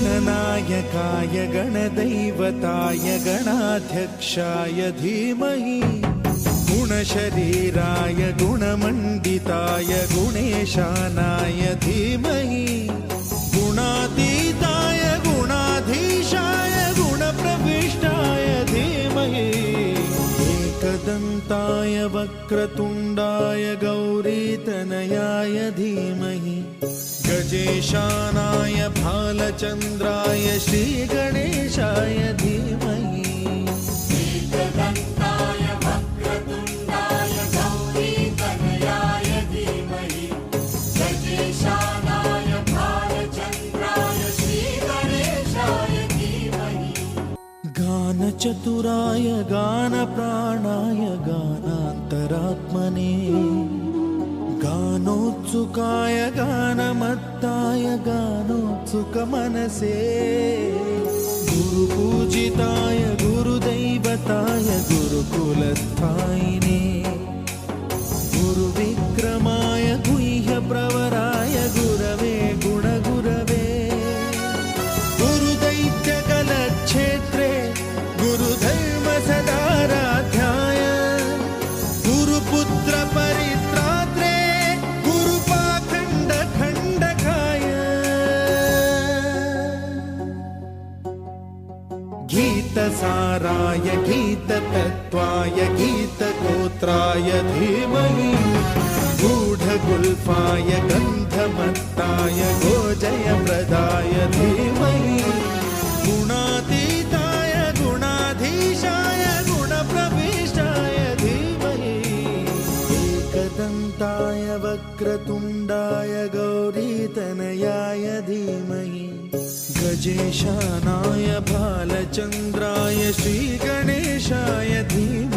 गणनायकाय गणदैवताय गणाध्यक्षाय धीमहि गुणशरीराय गुणमण्डिताय गुणेशानाय धीमहि गुणातीताय गुणाधीशाय गुणप्रविष्टाय धीमहि एकदन्ताय वक्रतुण्डाय गौरीतनयाय धीमहि गजेशानाय भालचन्द्राय श्रीगणेशाय धीमहि एकदन्ताय वक्रतुण्डाय गौरीतनयाय धीमहि गजेशानाय भालचन्द्राय श्रीगणेशाय धीमहि गानचतुराय गानप्राणाय गानान्तरात्मने गानोत्सुकाय गानमत्ताय गानोत्सुकमनसे गुरुपूजिताय गुरुदैवताय गुरुकुलस्थायिने गुरुविक्रमाय गुह्यप्रवराय गुरवे गुणगुरवे गुरुदैत्यकलक्षेत्रे गुरुधर्मसदाराध्याय गुरुपुत्रपरित्रात्रे गीतसाराय गीततत्त्वाय गीतगोत्राय धीमहि गूढगुल्फाय गन्धमत्ताय गोजयप्रदाय धीमहि गुणातीताय गुणाधीशाय गुणप्रविष्टाय धीमहि एकदन्ताय वक्रतुण्डाय गौरीतनयाय धीमहि गजेशानाय भालचन्द्राय श्रीगणेशाय धीमहि